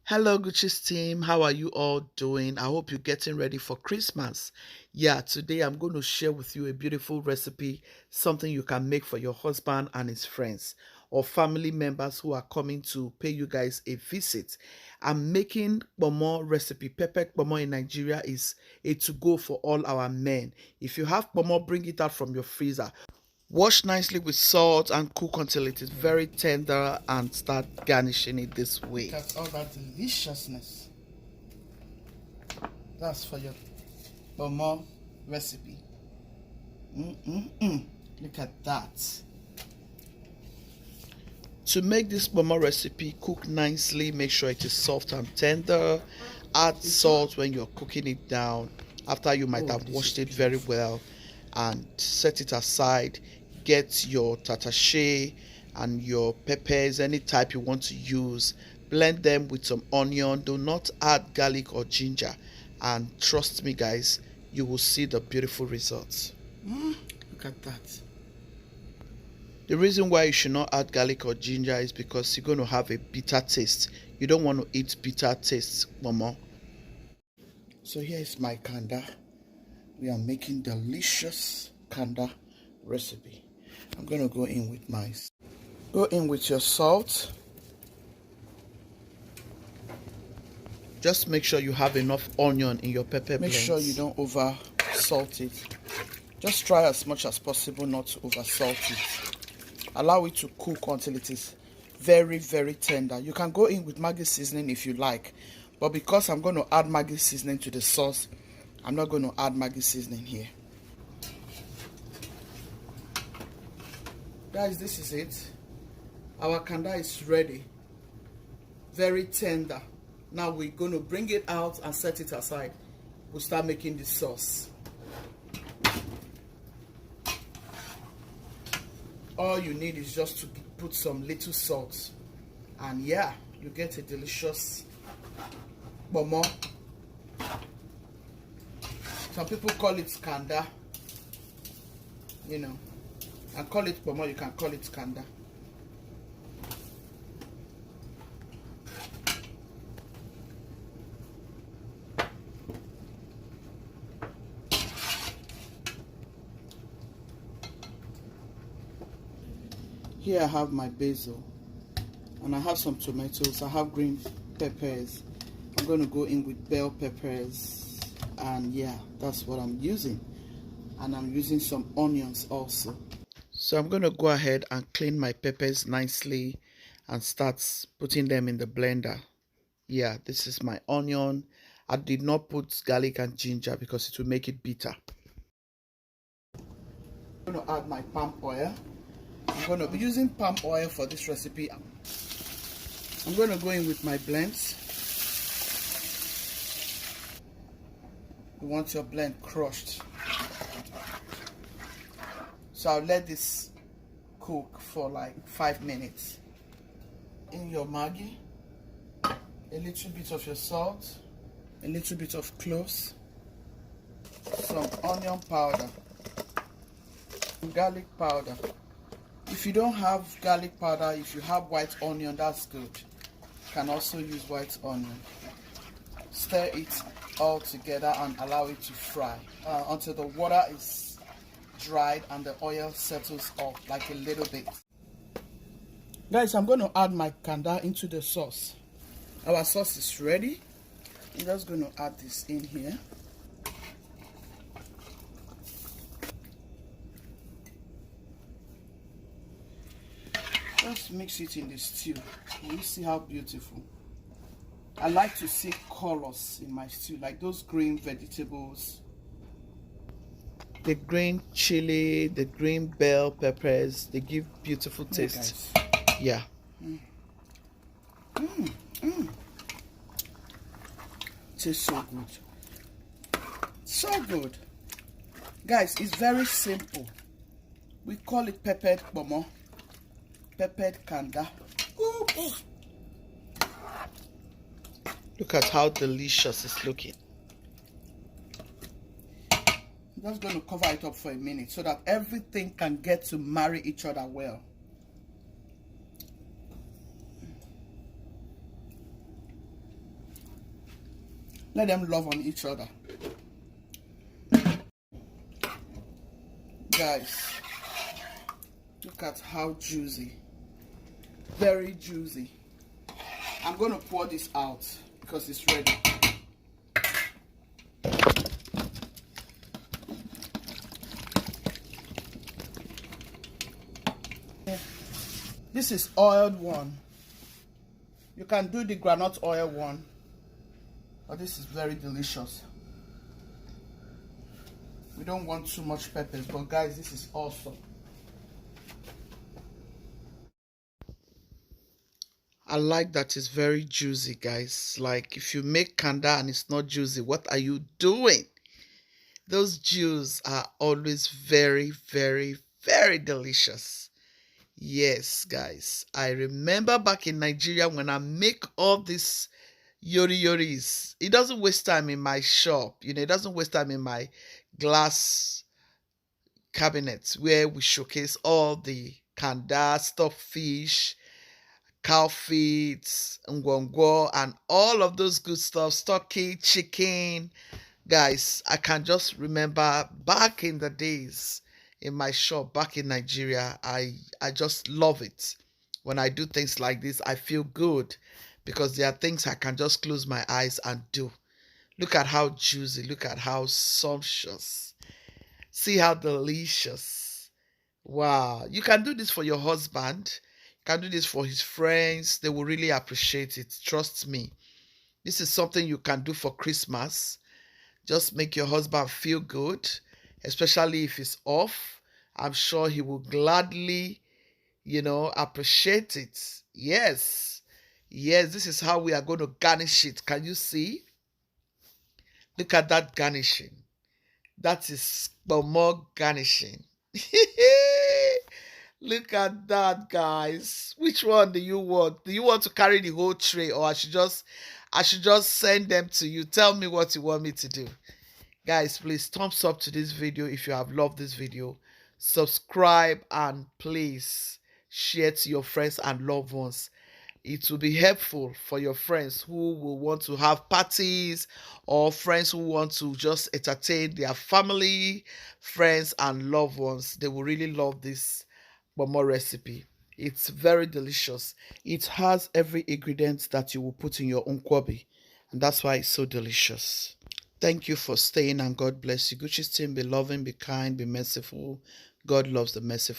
Hello, Gucci's team. How are you all doing? I hope you're getting ready for Christmas. Yeah, today I'm going to share with you a beautiful recipe, something you can make for your husband and his friends or family members who are coming to pay you guys a visit. I'm making Kpomo recipe. Pepper Kpomo in Nigeria is a to-go for all our men. If you have Kpomo, bring it out from your freezer. Wash nicely with salt and cook until it is very tender and start garnishing it this way. That's all that deliciousness. That's for your Ponmo recipe. Look at that. To make this Ponmo recipe, cook nicely. Make sure it is soft and tender. Add salt when you're cooking it down after you might have washed it very well, and set it aside. Get your tatashe and your peppers, any type you want to use. Blend them with some onion. Do not add garlic or ginger, and trust me guys, you will see the beautiful results. Look at that. The reason why you should not add garlic or ginger is because you're going to have a bitter taste. You don't want to eat bitter taste, Mama. So here is my Kanda. We are making delicious Kanda recipe. I'm going to go in with your salt. Just make sure you have enough onion in your pepper blends. Make sure you don't over salt it. Just try as much as possible not to over salt it. Allow it to cook until it is very, very tender. You can go in with Maggi seasoning if you like, but because I'm going to add Maggi seasoning to the sauce, I'm not going to add Maggi seasoning here. Guys, this is it. Our Kanda is ready. Very tender. Now we're going to bring it out and set it aside. We'll start making the sauce. All you need is just to put some little salt, and yeah, you get a delicious Ponmo. Some people call it Kanda, you know, and call it Ponmo. You can call it Kanda. Here I have my basil, and I have some tomatoes. I have green peppers. I'm going to go in with bell peppers, and yeah, that's what I'm using. And I'm using some onions also. So I'm going to go ahead and clean my peppers nicely and start putting them in the blender. Yeah, this is my onion. I did not put garlic and ginger because it will make it bitter. I'm going to add my palm oil. I'm going to be using palm oil for this recipe. I'm going to go in with my blends. You want your blend crushed. So I'll let this cook for like 5 minutes. In your Maggi, a little bit of your salt, a little bit of cloves, some onion powder, garlic powder. If you don't have garlic powder, if you have white onion, that's good. You can also use white onion. Stir it all together and allow it to fry until the water is dried and the oil settles off like a little bit. Guys, I'm going to add my Kanda into the sauce. Our sauce is ready. I'm just going to add this in here. Just mix it in the stew. You see how beautiful. I like to see colors in my stew, like those green vegetables. The green chili, the green bell peppers, they give beautiful taste. Yeah. Tastes so good. So good. Guys, it's very simple. We call it peppered Ponmo. Peppered Kanda. Oops. Look at how delicious it's looking. I'm just going to cover it up for a minute so that everything can get to marry each other well. Let them love on each other. Guys, look at how juicy. Very juicy. I'm going to pour this out because it's ready. This is oiled one. You can do the granite oil one, but this is very delicious. We don't want too much peppers, but guys, this is awesome. I like that it's very juicy, guys. Like, if you make kanda and it's not juicy, what are you doing? Those juices are always very, very, very delicious. Yes, guys. I remember back in Nigeria when I make all these yoris. It doesn't waste time in my shop. You know, it doesn't waste time in my glass cabinets where we showcase all the kanda, stuffed fish, cow feet, ngwongwo, and all of those good stuff, stocky, chicken. Guys, I can just remember back in the days in my shop back in Nigeria, I just love it. When I do things like this, I feel good because there are things I can just close my eyes and do. Look at how juicy, look at how sumptuous. See how delicious. Wow. You can do this for your husband. You can do this for his friends. They will really appreciate it. Trust me. This is something you can do for Christmas. Just make your husband feel good, especially if he's off. I'm sure he will gladly, appreciate it. Yes. Yes, this is how we are going to garnish it. Can you see? Look at that garnishing. That is more garnishing. Look at that, guys. Which one do you want? Do you want to carry the whole tray, or I should just send them to you? Tell me what you want me to do. Guys, please thumbs up to this video if you have loved this video. Subscribe and please share to your friends and loved ones. It will be helpful for your friends who will want to have parties, or friends who want to just entertain their family, friends and loved ones. They will really love this Kpomo recipe. It's very delicious. It has every ingredient that you will put in your own kwabi, and that's why it's so delicious. Thank you for staying, and God bless you. Gucci's team, be loving, be kind, be merciful. God loves the merciful.